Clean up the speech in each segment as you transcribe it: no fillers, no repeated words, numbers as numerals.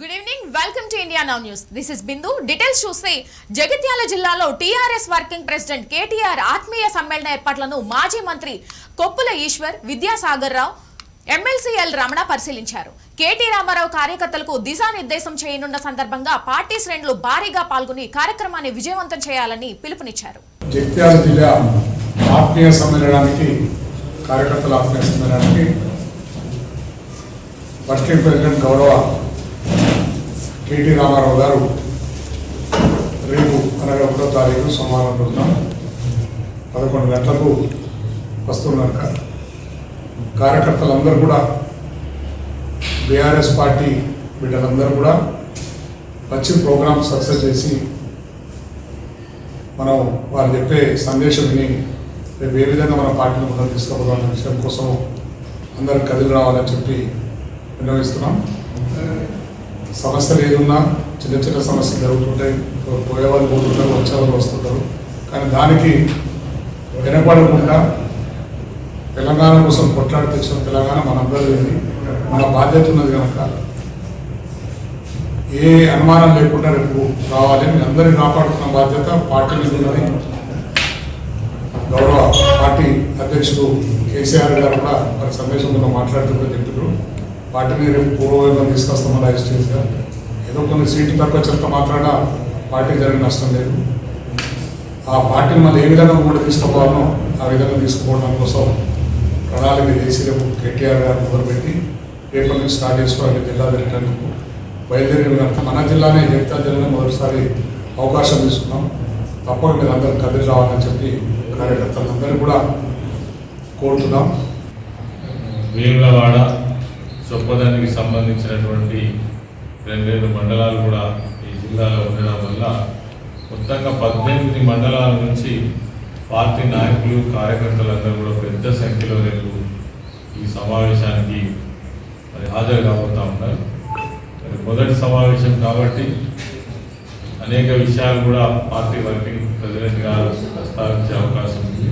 Good evening welcome to India now news. This is Bindu. Details చూస్తే జగిత్యాల జిల్లాలో TRS working president KTR ఆత్మీయ సమ్మేళన ఏర్పాట్లను మాజీ మంత్రి కొప్పుల ఈశ్వర్, విద్యాసాగర్ రావు, ఎమ్మెల్సీ ఎల్ రమణ పరిశీలించారు. కేటీ రామారావు కార్యకర్తలకు దిశానిర్దేశం చేయనున్న సందర్భంగా పార్టీ శ్రేణులు భారీగా పాల్గొని కార్యక్రమాన్ని విజయవంతం చేయాలని పిలుపునిచ్చారు. జగిత్యాల జిల్లా ఆత్మీయ సమ్మేళనానికి కార్యకర్తల ఆత్మీయ సమ్మేళనానికి వర్కింగ్ ప్రెసిడెంట్ గౌరవ కేటీ రామారావు గారు రేపు అనగా 1వ తారీఖు సోమవారం రోజున 11 గంటలకు వస్తున్నారు. కార్యకర్తలందరూ కూడా బీఆర్ఎస్ పార్టీ బిడ్డలందరూ కూడా వచ్చి ప్రోగ్రామ్ సక్సెస్ చేసి మనం వారు చెప్పే సందేశం విని రేపు ఏ విధంగా మన పార్టీని ముందుకు తీసుకుపోవాలనే విషయం కోసం అందరూ కదిలి రావాలని చెప్పి విన్నవిస్తున్నాం. సమస్యలు ఏదున్నా చిన్న చిన్న సమస్యలు జరుగుతుంటాయి, పోయేవాళ్ళు పోతుంటారు, వచ్చేవాళ్ళు వస్తుంటారు. కానీ దానికి వెనపడకుండా తెలంగాణ కోసం కొట్లాడి తెచ్చిన తెలంగాణ మనందరిది, మన బాధ్యత ఉన్నది కనుక ఏ అనుమానం లేకుండా రేపు రావాలి. మీ అందరినీ కాపాడుతున్న బాధ్యత పార్టీ మీద ఉన్నది. గౌరవ పార్టీ అధ్యక్షుడు కేసీఆర్ గారు కూడా వారి సందేశంలో మాట్లాడుతూ చెప్పారు, పార్టీని రేపు పూర్వవైపు తీసుకొస్తామని రైజిస్ట్రేట్గా. ఏదో కొన్ని సీట్లు తక్కువ చెప్త మాత్రాన పార్టీకి జరిగిన నష్టం లేదు. ఆ పార్టీని మళ్ళీ ఏ విధంగా కూడా తీసుకుపోవాలనో ఆ విధంగా తీసుకుపోవడం కోసం ప్రణాళిక చేసి రేపు కేటీఆర్ గారు మొదలుపెట్టి రేపటి నుంచి స్టార్ట్ చేసుకోవాలి. జిల్లా తిరగడానికి బయలుదేరి కనుక మన జిల్లానే జగిత్యాల జిల్లానే మొదటిసారి అవకాశం తీసుకున్నాం. తప్పక మీరు అందరూ కదిలి రావాలని చెప్పి కార్యకర్తలందరినీ కూడా కోరుతున్నాం. వేములవాడ చొప్పదానికి సంబంధించినటువంటి 2 మండలాలు కూడా ఈ జిల్లాలో ఉండడం వల్ల మొత్తంగా 18 మండలాల నుంచి పార్టీ నాయకులు, కార్యకర్తలందరూ కూడా పెద్ద సంఖ్యలో రేపు ఈ సమావేశానికి హాజరు కాబోతూ ఉన్నారు. మొదటి సమావేశం కాబట్టి అనేక విషయాలు కూడా పార్టీ వర్కింగ్ ప్రెసిడెంట్ గారు ప్రస్తావించే అవకాశం ఉంది.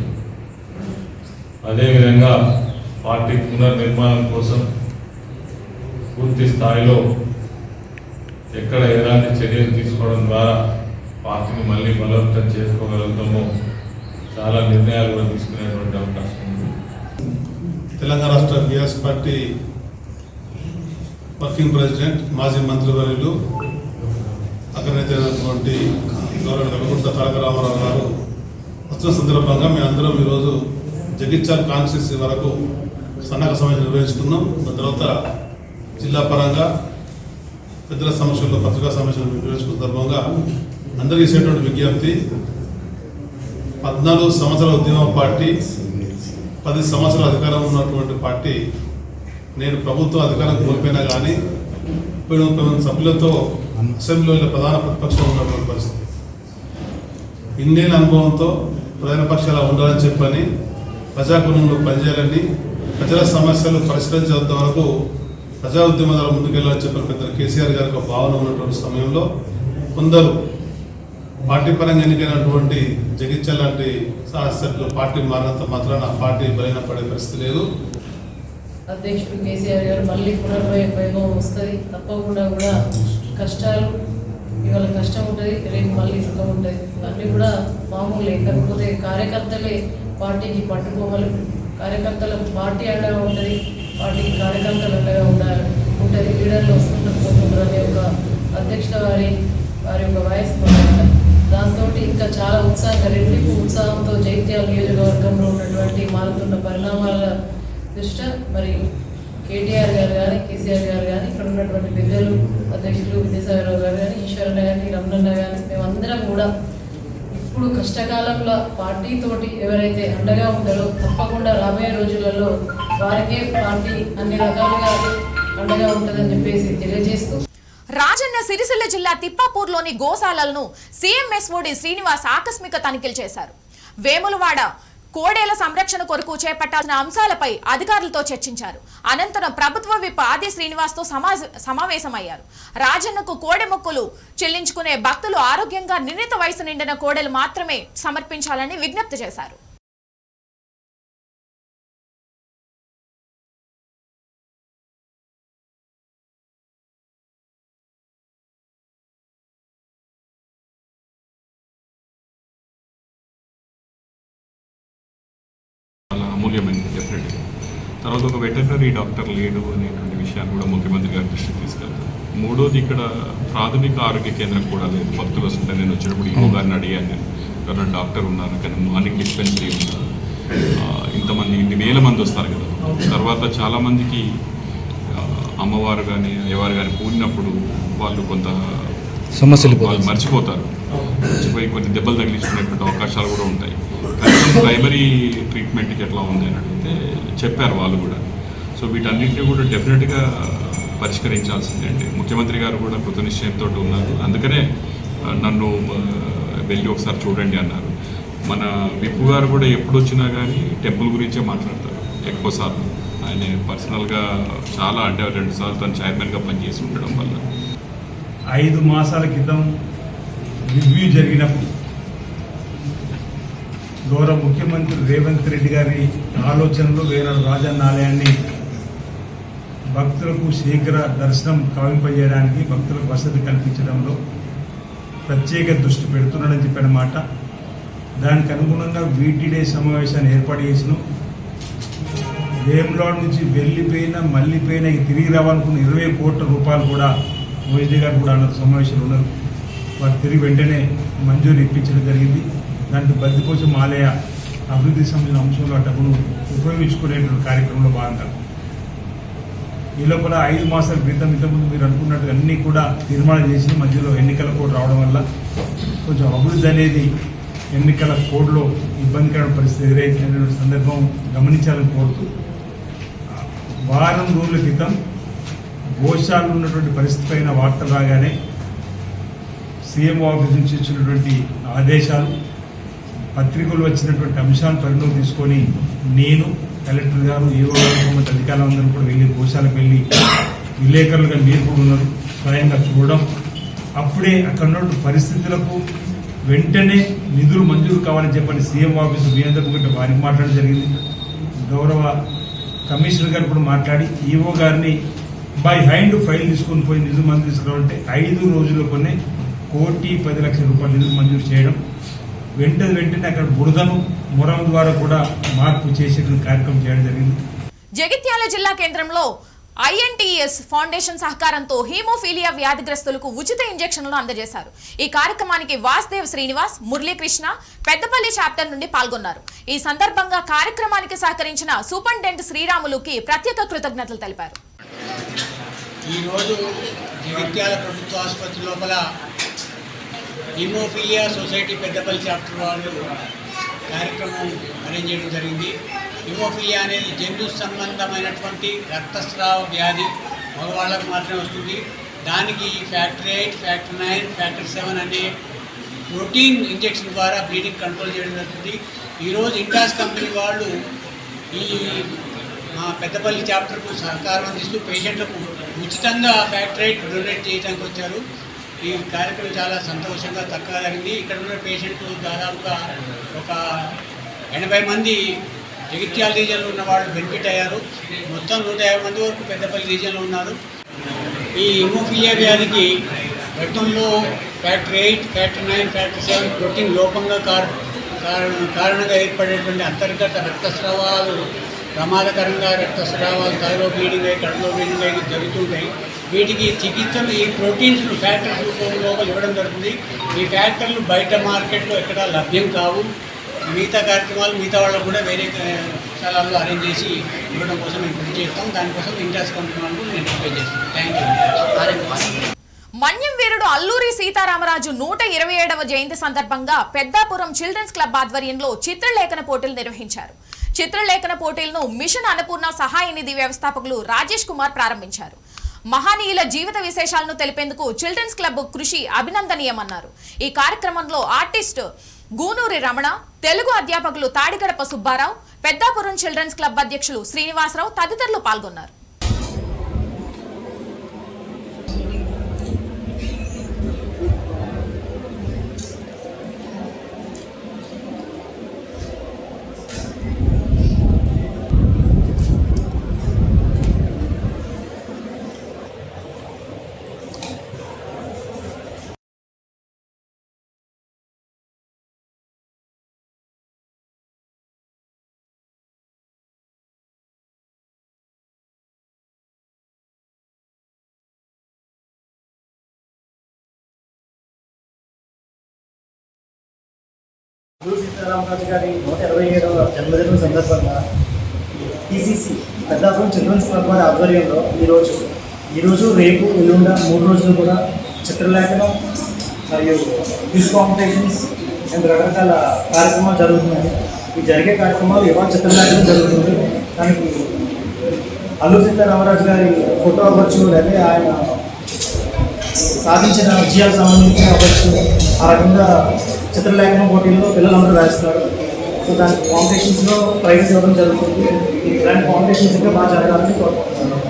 అదేవిధంగా పార్టీ పునర్నిర్మాణం కోసం పూర్తి స్థాయిలో ఎక్కడ ఎలాంటి చర్యలు తీసుకోవడం ద్వారా పార్టీని మళ్ళీ బలోపేతం చేసుకోగలుగుతామో చాలా నిర్ణయాలు కూడా తీసుకునేటువంటి అవకాశం ఉంది. తెలంగాణ రాష్ట్ర బీఆర్ఎస్ పార్టీ వర్కింగ్ ప్రెసిడెంట్, మాజీ మంత్రివర్యులు, అగ్రనేతైనటువంటి గౌరవ వెలగుంట్ల తారక రామారావు గారు వస్తున్న సందర్భంగా మేము అందరం ఈరోజు జగిత్యాల కాన్స్టిట్యూన్సీ వరకు సన్నక సమావేశం నిర్వహించుకున్నాం. దాని తర్వాత జిల్లా పరంగా పెద్దల సమస్యల్లో పత్రికా సమావేశం నిర్వహించుకున్న సందర్భంగా అందరికీ ఇచ్చేటువంటి విజ్ఞప్తి, 14 సంవత్సరాల ఉద్యమ పార్టీ, 10 సంవత్సరాల అధికారం ఉన్నటువంటి పార్టీ నేను ప్రభుత్వ అధికారం కోల్పోయినా కానీ 30 మంది సభ్యులతో అసెంబ్లీలో ప్రధాన ప్రతిపక్షంలో ఉన్నటువంటి పరిస్థితి. ఇన్నేళ్ళ అనుభవంతో ప్రధాన పక్షాలు ఉండాలని చెప్పని, ప్రజాకులంలో పనిచేయాలని, ప్రజల సమస్యలు పరిష్కరించేంత వరకు ప్రజా ఉద్యమాలు ముందుకెళ్ళాలని చెప్పిన పెద్ద కేసీఆర్ గారికి ఒక భావన ఉన్నటువంటి సమయంలో కొందరు పార్టీ పరంగా ఎన్నికైనటువంటి జగిత్యాల లాంటి శాసనసభ్యులు పార్టీ మారినంత మాత్రాన పార్టీ బలహీనపడే పరిస్థితి లేదు. అధ్యక్షుడు కేసీఆర్ గారు మళ్ళీ పునర్వైభవం వస్తుంది. తప్పకుండా కూడా కష్టాలు, ఇవాళ కష్టం ఉంటుంది, రేపు మళ్ళీ సుఖం ఉంటుంది. అన్నీ కూడా మామూలే. కాకపోతే కార్యకర్తలే పార్టీకి పట్టుకోవాలి. కార్యకర్తలకు పార్టీ అండగా ఉంటుంది, పార్టీకి కార్యకర్తలు అండగా ఉంటుంది. లీడర్లు వస్తుంటారు, పోతుంటారు అనే ఒక అధ్యక్షుల వారి యొక్క వయస్సు. దాంతో ఇంకా చాలా ఉత్సాహంగా, రెట్టింపు ఉత్సాహంతో జగిత్యాల నియోజకవర్గంలో ఉన్నటువంటి మారుతున్న పరిణామాల దృష్ట్యా మరి కేటీఆర్ గారు కానీ, కేసీఆర్ గారు కానీ, ఇక్కడ ఉన్నటువంటి పెద్దలు, అధ్యక్షులు విద్యాసాగర్ రావు గారు కానీ, ఈశ్వరన్న కానీ, రమణన్న కానీ, మేమందరం కూడా ఇప్పుడు కష్టకాలంలో పార్టీతోటి ఎవరైతే అండగా ఉంటారో తప్పకుండా రాబోయే రోజులలో వారికే పార్టీ అన్ని రకాలుగా అండగా ఉంటుందని చెప్పేసి తెలియజేస్తూ, రాజన్న సిరిసిల్ల జిల్లా తిప్పాపూర్లోని గోశాలలను సీఎంఎస్ఓడి శ్రీనివాస్ ఆకస్మిక తనిఖీలు చేశారు. వేములవాడ కోడేల సంరక్షణ కొరకు చేపట్టాల్సిన అంశాలపై అధికారులతో చర్చించారు. అనంతరం ప్రభుత్వ విప్ ఆది శ్రీనివాస్తో సమావేశమయ్యారు. రాజన్నకు కోడె మొక్కులు చెల్లించుకునే భక్తులు ఆరోగ్యంగా నిర్ణీత వయసు నిండిన కోడెలు మాత్రమే సమర్పించాలని విజ్ఞప్తి చేశారు. అమూల్యమైనది డెఫినెట్గా. తర్వాత ఒక వెటర్నరీ డాక్టర్ లేడు అనేటువంటి విషయాన్ని కూడా ముఖ్యమంత్రి గారి దృష్టికి తీసుకెళ్తారు. మూడోది, ఇక్కడ ప్రాథమిక ఆరోగ్య కేంద్రం కూడా లేదు. భక్తులు వస్తుంటే నేను వచ్చినప్పుడు ఈవో గారిని అడిగాను, నేను ఎవరైనా డాక్టర్ ఉన్నారు కానీ మార్నింగ్ డిస్పెన్సరీ ఉన్నారు, ఇంతమంది ఇన్ని వేల మంది వస్తారు కదా. తర్వాత చాలామందికి అమ్మవారు కానీ అయ్యవారు కానీ కూడినప్పుడు వాళ్ళు కొంత సమస్యలు వాళ్ళు మర్చిపోతారు, మర్చిపోయి కొన్ని దెబ్బలు తగిలించుకునేటువంటి అవకాశాలు కూడా ఉంటాయి. కనీసం ప్రైమరీ ట్రీట్మెంట్కి ఎట్లా ఉంది అని అడిగితే చెప్పారు వాళ్ళు కూడా. సో వీటన్నింటినీ కూడా డెఫినెట్గా పరిష్కరించాల్సిందే అండి. ముఖ్యమంత్రి గారు కూడా కృతనిశ్చయంతో ఉన్నారు. అందుకనే నన్ను వెళ్ళి ఒకసారి చూడండి అన్నారు. మన విప్పు గారు కూడా ఎప్పుడు వచ్చినా కానీ టెంపుల్ గురించే మాట్లాడతారు ఎక్కువసార్లు. ఆయన పర్సనల్గా చాలా అంటే 2 సార్లు తను చైర్మన్గా పనిచేసి ఉండడం వల్ల. 5 మాసాల క్రితం రివ్యూ జరిగినప్పుడు గౌరవ ముఖ్యమంత్రి రేవంత్ రెడ్డి గారి ఆలోచనలు వేరే రాజన్న ఆలయాన్ని భక్తులకు శీఘ్ర దర్శనం కవింపజేయడానికి, భక్తులకు వసతి కల్పించడంలో ప్రత్యేక దృష్టి పెడుతున్నాడని చెప్పిన మాట. దానికి అనుగుణంగా వీటీడే సమావేశాన్ని ఏర్పాటు చేసినాం. వేములవాడ నుంచి వెళ్ళిపోయిన మళ్ళీపోయిన తిరిగి రావాలనుకున్న 20 కోట్ల రూపాయలు కూడా మోదీ గారు కూడా అన్న సమావేశాలు ఉన్నారు. వారు తిరిగి వెంటనే మంజూరు ఇప్పించడం జరిగింది. దాంట్లో బద్దిపోచం ఆలయ అభివృద్ధి సంబంధించిన అంశంలో డబ్బును ఉపయోగించుకునేటువంటి కార్యక్రమంలో భాగంగా ఈ లోపల 5 మాసాల క్రితం ఇంతకుముందు మీరు అనుకున్నట్టుగా అన్నీ కూడా తీర్మానం చేసి మధ్యలో ఎన్నికల కోడ్ రావడం వల్ల కొంచెం అభివృద్ధి అనేది ఎన్నికల కోడ్లో ఇబ్బందికరమైన పరిస్థితి ఎదురైన సందర్భం గమనించాలని కోరుతూ వారం రోజుల క్రితం గోశాలలో ఉన్నటువంటి పరిస్థితి పైన వార్తలు రాగానే సీఎం ఆఫీస్ నుంచి ఇచ్చినటువంటి ఆదేశాలు, పత్రికలు వచ్చినటువంటి అంశాలను పరిగణలోకి తీసుకొని నేను, కలెక్టర్ గారు, ఏఓ గారు, సంబంధిత అధికారులందరూ కూడా వెళ్ళి గోశాలకు వెళ్ళి విలేకరులుగా మీరు కూడా ఉన్నారు, స్వయంగా చూడడం, అప్పుడే అక్కడ ఉన్న పరిస్థితులకు వెంటనే నిధులు మంజూరు కావాలని చెప్పని సీఎం ఆఫీసు మీ అందరూ ఒకటి వారికి మాట్లాడడం జరిగింది. గౌరవ కమిషనర్ గారు కూడా మాట్లాడి ఈఓ గారిని బై హ్యాండ్ ఫైల్ తీసుకొని పోయి నిధులు మంజూరు తీసుకురావాలంటే 5 రోజుల్లోనే 1,10,00,000 రూపాయలు నిధులు మంజూరు చేయడం, వెంటనే అక్కడ బురదను మొరం ద్వారా కూడా మార్పు చేసేటువంటి కార్యక్రమం చేయడం జరిగింది. జగిత్యాల జిల్లా కేంద్రంలో ఐఎన్టీఎస్ ఫౌండేషన్ సహకారంతో హీమోఫీలియా వ్యాధిగ్రస్తులకు ఉచిత ఇంజెక్షన్లను అందజేశారు. ఈ కార్యక్రమానికి వాసుదేవ్ శ్రీనివాస్, మురళీకృష్ణ పెద్దపల్లి చాప్టర్ నుండి పాల్గొన్నారు. ఈ సందర్భంగా కార్యక్రమానికి సహకరించిన సూపరింటెండెంట్ శ్రీరాములుకి ప్రత్యేక కృతజ్ఞతలు తెలిపారు. ఈరోజు జగిత్యాల ప్రభుత్వ ఆసుపత్రి లోపల హీమోఫీలియా సొసైటీ పెద్దపల్లి చాప్టర్ వాళ్ళు కార్యక్రమం అరేంజ్ చేయడం జరిగింది. హిమోఫీలియా అనేది జంతు సంబంధమైనటువంటి రక్తస్రావ వ్యాధి, మగవాళ్ళకు మాత్రమే వస్తుంది. దానికి ఫ్యాక్టర్ 8, ఫ్యాక్టర్ 9, ఫ్యాక్టర్ 7 అనే ప్రోటీన్ ఇంజెక్షన్ ద్వారా బ్లీడింగ్ కంట్రోల్ చేయడం జరుగుతుంది. ఈరోజు ఇంటాస్ కంపెనీ వాళ్ళు ఈ మా పెద్దపల్లి చాప్టర్కు సహకారం అందిస్తూ పేషెంట్లకు ఉచితంగా ఫ్యాక్టర్ 8 డొనేట్ చేయడానికి వచ్చారు. ఈ కార్యక్రమం చాలా సంతోషంగా చక్కగా జరిగింది. ఇక్కడ ఉన్న పేషెంట్లు దాదాపుగా ఒక 80 మంది జగిత్యాల రీజియన్లో ఉన్న వాళ్ళు బెనిఫిట్ అయ్యారు. మొత్తం 150 మంది వరకు పెద్దపల్లి రీజియన్లో ఉన్నారు. ఈ హిమోఫీలియా వ్యాధికి రక్తంలో ఫ్యాక్టర్ 8, ఫ్యాక్టర్ 9, ఫ్యాక్టర్ 7 ప్రోటీన్ లోపంగా కారణంగా ఏర్పడేటువంటి అంతర్గత రక్తస్రావాలు ప్రమాదకరంగా రక్తస్రావాలు తలలో బ్లీడింగ్ అయ్యి కడుపులో బ్లీడింగ్ అయ్యి జరుగుతుంటాయి. వీటికి చికిత్సలు ఈ ప్రోటీన్స్ను ఫ్యాక్టర్స్ రూపంలో ఇవ్వడం జరుగుతుంది. ఈ ఫ్యాక్టర్లు బయట మార్కెట్లో ఎక్కడా లభ్యం కావు. మిగతా కార్యక్రమాలు మిగతా వాళ్ళకు కూడా వేరే స్థలాల్లో అరేంజ్ చేసి ఇవ్వడం కోసం మేము కృషి చేస్తాం. దానికోసం ఇంట్రెస్ట్ కంపెనీ నేను రిక్వెస్ట్ చేస్తాను. Thank you. మన్యం వీరుడు అల్లూరి సీతారామరాజు 127వ జయంతి సందర్భంగా పెద్దాపురం చిల్డ్రన్స్ క్లబ్ ఆధ్వర్యంలో చిత్రలేఖన పోటీలు నిర్వహించారు. చిత్రలేఖన పోటీలను మిషన్ అన్నపూర్ణ సహాయ నిధి వ్యవస్థాపకులు రాజేష్ కుమార్ ప్రారంభించారు. మహనీయుల జీవిత విశేషాలను తెలిపేందుకు చిల్డ్రన్స్ క్లబ్ కృషి అభినందనీయమన్నారు. ఈ కార్యక్రమంలో ఆర్టిస్ట్ గూనూరి రమణ, తెలుగు అధ్యాపకులు తాడిగడప సుబ్బారావు, పెద్దాపురం చిల్డ్రన్స్ క్లబ్ అధ్యక్షులు శ్రీనివాసరావు తదితరులు పాల్గొన్నారు. సీతారామరాజు గారి 127వ జన్మదినం సందర్భంగా టీసీసీ పెద్దాపురం చిల్డ్రన్స్ క్లబ్ వారి ఆధ్వర్యంలో ఈరోజు రేపు ఎల్లుండ 3 రోజులు కూడా చిత్రలేఖనం మరియు క్విజ్ కాంపిటీషన్స్ అండ్ రకరకాల కార్యక్రమాలు జరుగుతున్నాయి. ఈ జరిగే కార్యక్రమాలు ఇవాళ చిత్రలేఖనం జరుగుతుంది. దానికి అల్లూరి సీతారామరాజు గారి ఫోటో అవ్వచ్చు, లేదా ఆయన సాధించిన విజయాలకు సంబంధించిన అవ్వచ్చు, ఆ రకంగా చిత్రలేఖనం పోటీల్లో పిల్లలందరూ రాస్తారు. సో దానికి కాంపిటీషన్స్లో ప్రైజెస్ ఇవ్వడం జరుగుతుంది. ఇలాంటి కాంపిటీషన్స్ ఇంకా బాగా జరగాలని కోరుకుంటున్నాను.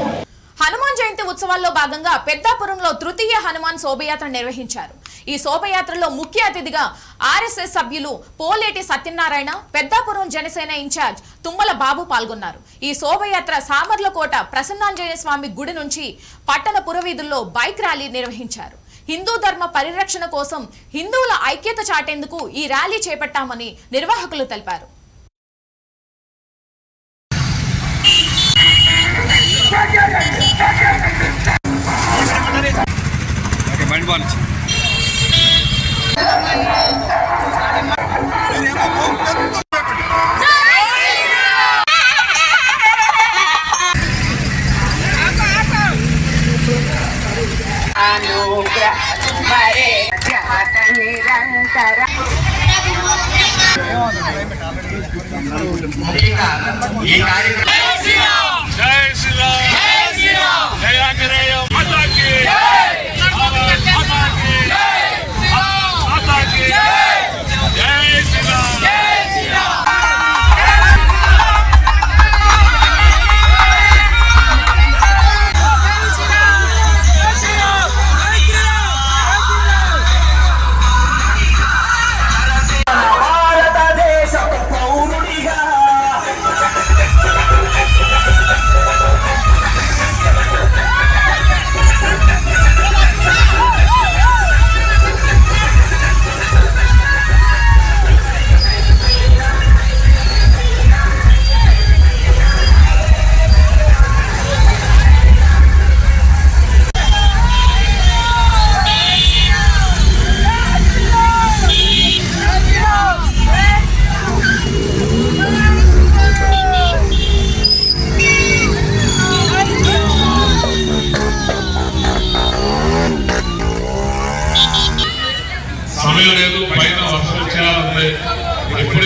హనుమాన్ జయంతి ఉత్సవాల్లో భాగంగా పెద్దాపురంలో తృతీయ హనుమాన్ శోభయాత్ర నిర్వహించారు. ఈ శోభయాత్రలో ముఖ్య అతిథిగా ఆర్ఎస్ఎస్ సభ్యులు పోలేటి సత్యనారాయణ, పెద్దాపురం జనసేన ఇన్ఛార్జ్ తుమ్మల బాబు పాల్గొన్నారు. ఈ శోభయాత్ర సామర్లకోట ప్రసన్నాంజనేయ స్వామి గుడి నుంచి పట్టణ పురవీధుల్లో బైక్ ర్యాలీ నిర్వహించారు. హిందూ ధర్మ పరిరక్షణ కోసం హిందువుల ఐక్యత చాటేందుకు ఈ ర్యాలీ చేపట్టామని నిర్వాహకులు తెలిపారు.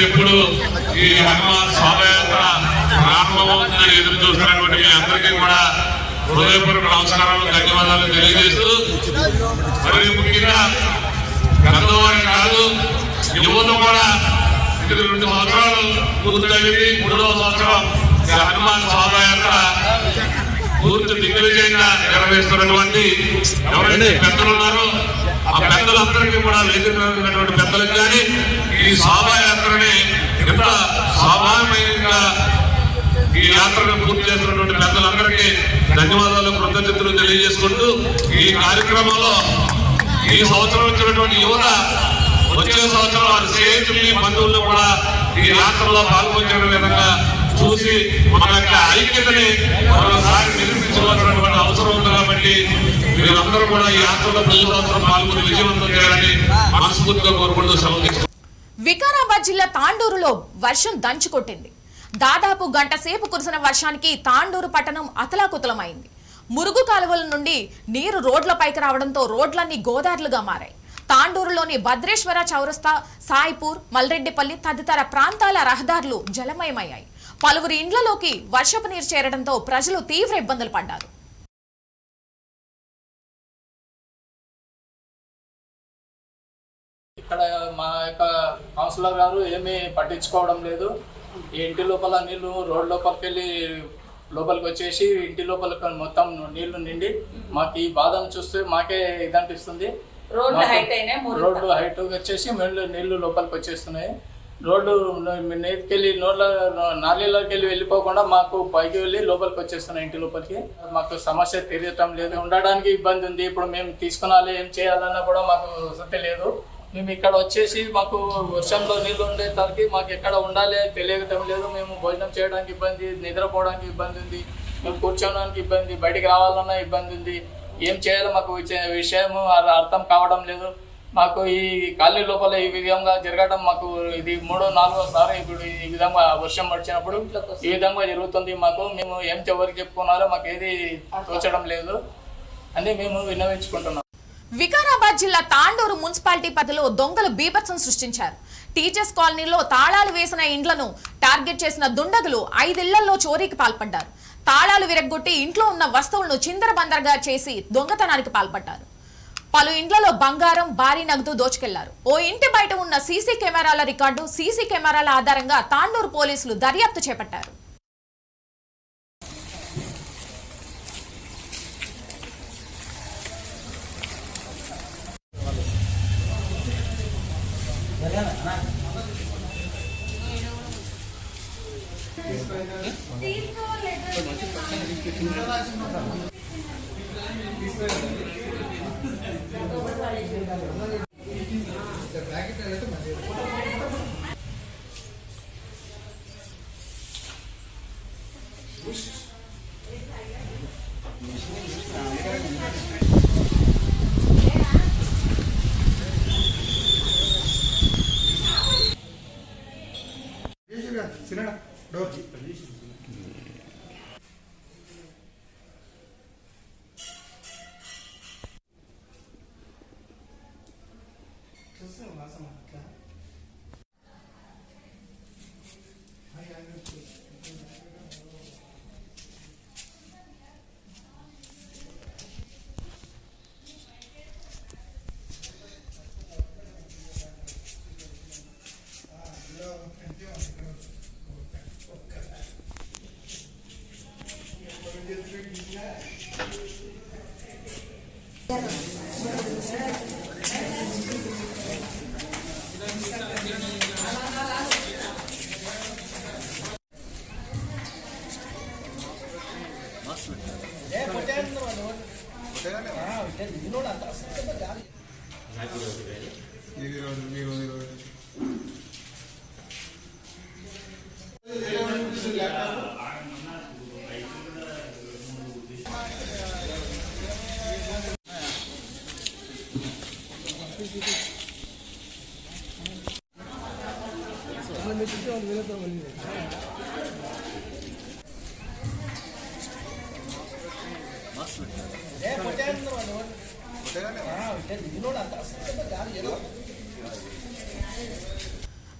ఎప్పుడు ఈ హనుమాన్ శోభయాత్ర ప్రారంభమవుతుందని ఎదురు చూస్తున్నటువంటి మీ అందరికీ కూడా హృదయపూర్వక నమస్కారాలు, ధన్యవాదాలు తెలియజేస్తూ, మరి ముఖ్యంగా పెద్దవారి కాదు యువత కూడా 2 సంవత్సరాలు పూర్తయింది. 3వ సంవత్సరం హనుమాన్ శోభయాత్ర పూర్తి దిగ్విజయంగా నిర్వహిస్తున్నటువంటి ఎవరైతే పెద్దలు ఉన్నారో ఆ పెద్దలందరికీ కూడా వేదికటువంటి పెద్దలకు కానీ ఈ శోభాయాత్రని ఎంత స్వాభావికంగా ఈ యాత్రను పూర్తి చేస్తున్నటువంటి పెద్దలందరికీ ధన్యవాదాలు, కృతజ్ఞతలు తెలియజేసుకుంటూ, ఈ కార్యక్రమంలో ఈ సంవత్సరం వచ్చినటువంటి యువత వచ్చే సంవత్సరం వారి స్నేహితుల్ని బంధువులను కూడా ఈ యాత్రలో పాల్గొనే విధంగా చూసి మన యొక్క ఐక్యతని మరోసారి నిరూపించవలసినటువంటి అవసరం ఉంది. కాబట్టి మీరందరూ కూడా ఈ యాత్రలో ప్రతి సంవత్సరం పాల్గొని విజయవంతం చేయాలని మనస్ఫూర్తిగా కోరుకుంటూ సెలవు. వికారాబాద్ జిల్లా తాండూరులో వర్షం దంచుకొట్టింది. దాదాపు గంట సేపు కురిసిన వర్షానికి తాండూరు పట్టణం అతలాకుతలమైంది. మురుగు కాలువల నుండి నీరు రోడ్లపైకి రావడంతో రోడ్లన్నీ గోదావరిలుగా మారాయి. తాండూరులోని భద్రేశ్వర చౌరస్తా, సాయిపూర్, మల్రెడ్డిపల్లి తదితర ప్రాంతాల రహదారులు జలమయమయ్యాయి. పలువురి ఇండ్లలోకి వర్షపు నీరు చేరడంతో ప్రజలు తీవ్ర ఇబ్బందులు పడ్డారు. ఇక్కడ మా యొక్క కౌన్సిలర్ గారు ఏమీ పట్టించుకోవడం లేదు. ఈ ఇంటి లోపల నీళ్లు రోడ్ లోపలికి వెళ్ళి లోపలికి వచ్చేసి ఇంటి లోపలికి మొత్తం నీళ్లు నిండి మాకు ఈ బాధను చూస్తే మాకే ఇదనిపిస్తుంది. రోడ్డు హైట్ వచ్చేసి నీళ్లు లోపలికి వచ్చేస్తున్నాయి. రోడ్డు నీటికెళ్ళి నాలీలోకి వెళ్ళి వెళ్ళిపోకుండా మాకు పైకి వెళ్ళి లోపలికి వచ్చేస్తున్నాయి ఇంటి లోపలికి. మాకు సమస్య తీరటం లేదు, ఉండడానికి ఇబ్బంది ఉంది. ఇప్పుడు మేము తీసుకునాలి, ఏం చేయాలన్నా కూడా మాకు వసతి లేదు. మేము ఇక్కడ వచ్చేసి మాకు వర్షంలో నీళ్ళు ఉండేసరికి మాకు ఎక్కడ ఉండాలి తెలియటం లేదు. మేము భోజనం చేయడానికి ఇబ్బంది, నిద్రపోవడానికి ఇబ్బంది ఉంది, మేము కూర్చోడానికి ఇబ్బంది, బయటికి రావాలన్నా ఇబ్బంది ఉంది. ఏం చేయాలో మాకు విషయం అర్థం కావడం లేదు. మాకు ఈ కాలనీ లోపల ఈ విధంగా జరగడం మాకు ఇది 3-4వ సారి ఇప్పుడు ఈ విధంగా వర్షం వచ్చినప్పుడు ఈ విధంగా జరుగుతుంది. మాకు మేము ఏం ఎవరికి చెప్పుకున్నారో మాకు ఏది తోచడం లేదు అని మేము విన్నవించుకుంటున్నాం. వికారాబాద్ జిల్లా తాండూరు మున్సిపాలిటీ పరిధిలో దొంగలు బీభత్సం సృష్టించారు. టీచర్స్ కాలనీలో తాళాలు వేసిన ఇండ్లను టార్గెట్ చేసిన దుండగులు 5 ఇళ్లలో చోరీకి పాల్పడ్డారు. తాళాలు విరగ్గొట్టి ఇంట్లో ఉన్న వస్తువులను చిందరబందరగా చేసి దొంగతనానికి పాల్పడ్డారు. పలు ఇండ్లలో బంగారం, భారీ నగదు దోచుకెళ్లారు. ఓ ఇంటి బయట ఉన్న సీసీ కెమెరాల రికార్డు, సీసీ కెమెరాల ఆధారంగా తాండూరు పోలీసులు దర్యాప్తు చేపట్టారు.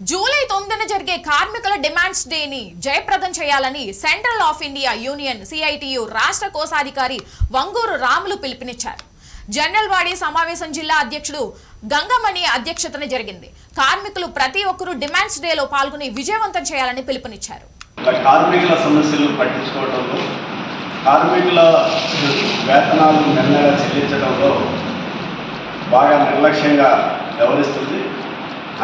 జూలై 9న జరిగే కార్మికుల డిమాండ్స్ డేని జయప్రదం చేయాలని central of India union CITU రాష్ట్ర కోశాధికారి వంగూరు రాములు పిలుపునిచ్చారు. జనరల్ బాడీ సమావేశం జిల్లా అధ్యక్షుడు గంగమణి అధ్యక్షతన జరిగింది. కార్మికులు ప్రతి ఒక్కరూ డిమాండ్స్ డేలో పాల్గొని విజయవంతం చేయాలని పిలుపునిచ్చారు. కార్మికుల సమస్యలు పట్టించుకోవడంలో, కార్మికుల వేతనాలు నెలనెలా చెల్లించడంలో బాగా నిర్లక్ష్యంగా వ్యవహరిస్తుంది.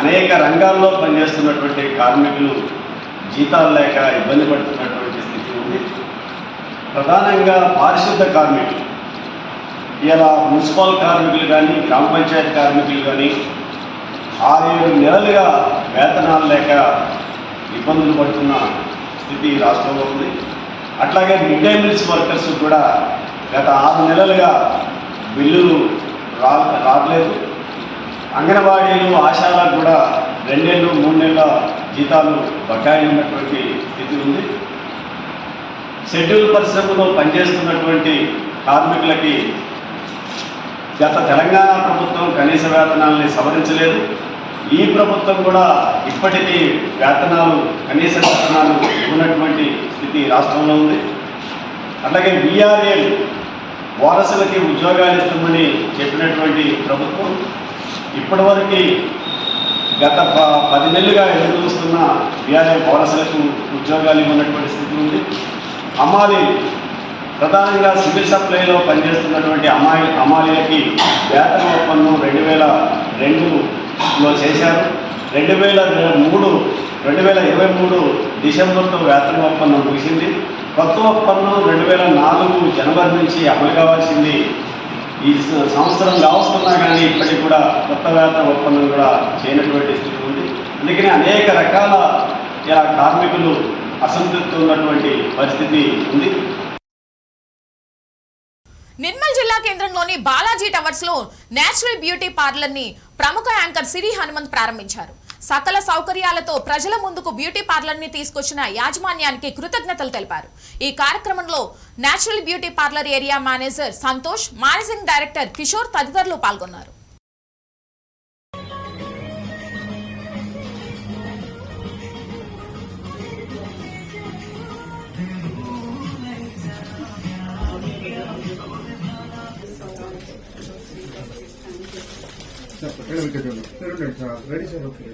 అనేక రంగాల్లో పనిచేస్తున్నటువంటి కార్మికులు జీతాలు లేక ఇబ్బంది పడుతున్నటువంటి స్థితి ఉంది. ప్రధానంగా పారిశుద్ధ కార్మికులు, ఇలా మున్సిపల్ కార్మికులు కానీ, గ్రామ పంచాయతీ కార్మికులు కానీ 6-7 నెలలుగా వేతనాలు లేక ఇబ్బందులు పడుతున్న స్థితి రాష్ట్రంలో ఉంది. అట్లాగే మిడ్ డే మీల్స్ వర్కర్స్ కూడా గత 6 నెలలుగా బిల్లులు రావట్లేదు. అంగన్వాడీలు, ఆశాలకు కూడా 2 నెలలు 3 నెలల జీతాలు బకాయి ఉన్నటువంటి స్థితి ఉంది. షెడ్యూల్ పరిశ్రమలో పనిచేస్తున్నటువంటి కార్మికులకి గత తెలంగాణ ప్రభుత్వం కనీస వేతనాలని సవరించలేదు. ఈ ప్రభుత్వం కూడా ఇప్పటికీ కనీస వేతనాలు ఇవ్వనటువంటి స్థితి రాష్ట్రంలో ఉంది. అట్లాగే విఆర్ఏలు వారసులకి ఉద్యోగాలు ఇస్తామని చెప్పినటువంటి ప్రభుత్వం ఇప్పటివరకు గత 10 నెలలుగా ఎదురు చూస్తున్న విఆర్ఏ వారసులకు ఉద్యోగాలు ఇవ్వనటువంటి స్థితి ఉంది. అమ్మాలి, ప్రధానంగా సివిల్ సప్లైలో పనిచేస్తున్నటువంటి అమ్మాయిలకి వేతన ఒప్పందం 2002లో చేశారు. 2023 డిసెంబర్తో వేతన ఒప్పందం ముగిసింది. కొత్త ఒప్పందం 2004 జనవరి నుంచి అమలు కావాల్సింది. ఈ సంవత్సరం కావస్తున్నా కానీ ఇప్పటికి కూడా కొత్త వేతన ఒప్పందం కూడా చేయనటువంటి స్థితి ఉంది. అందుకని అనేక రకాల కార్మికులు అసంతృప్తి ఉన్నటువంటి పరిస్థితి ఉంది. నిర్మల్ జిల్లా కేంద్రంలోని బాలాజీ టవర్స్ లో నేచురల్ బ్యూటీ పార్లర్ ని ప్రముఖ యాంకర్ సిరి హనుమంత్ ప్రారంభించారు. సకల సౌకర్యాలతో ప్రజల ముందుకు బ్యూటీ పార్లర్ ని తీసుకొచ్చిన యాజమాన్యానికి కృతజ్ఞతలు తెలిపారు. ఈ కార్యక్రమంలో natural beauty parlour area manager Santosh, managing director Kishore తదితరులు పాల్గొన్నారు. Ready sir, okay.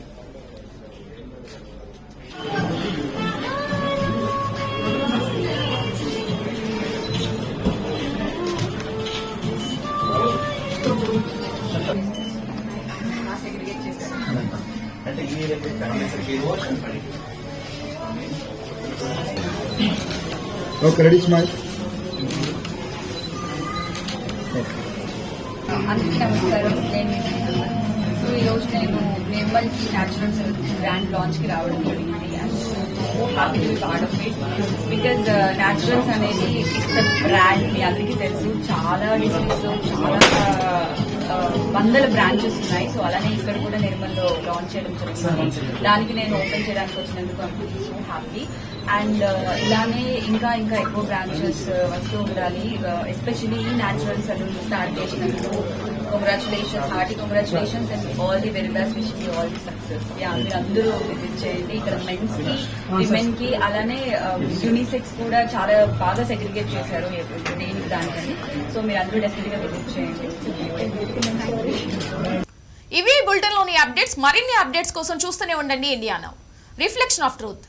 Okay, ready smile. అందరికీ నమస్కారం. నేను సో ఈరోజు నేను నిర్మల్ న్యాచురల్ సొల్యూషన్ బ్రాండ్ లాంచ్కి రావడం జరిగింది. Happy to be part of it because naturals అనేది ఇట్స్ అ బ్రాండ్. మీ అందరికీ తెలుసు, చాలా డిస్ట్రిక్ట్స్లో చాలా వందల బ్రాంచెస్ ఉన్నాయి. సో అలానే ఇక్కడ కూడా నిర్మల్లో లాంచ్ చేయడం జరుగుతుంది. దానికి నేను ఓపెన్ చేయడానికి వచ్చినందుకు ఐమ్ సో హ్యాపీ. అండ్ ఇలానే ఇంకా ఎక్కువ బ్రాంచెస్ వస్తూ ఉండాలి. ఎస్పెషలీ ఈ న్యాచురల్ సలూన్ స్టార్ట్ చేసినందుకు congratulations, hearty congratulations and all the very best. Wish you all the success. మీరు అందరూ విజిట్ చేయండి. ఇక్కడ మెన్స్ కి, విమెన్ కి, అలానే యూనిసెక్స్ కూడా చాలా బాగా సెగ్రిగేట్ చేశారు దేనికి దానికని. సో మీరు అందరూ డెఫినెట్ గా విజిట్ చేయండి. ఇవి బులెటిన్ లోని అప్డేట్స్. మరిన్ని అప్డేట్స్ కోసం చూస్తూనే ఉండండి India now, reflection of truth.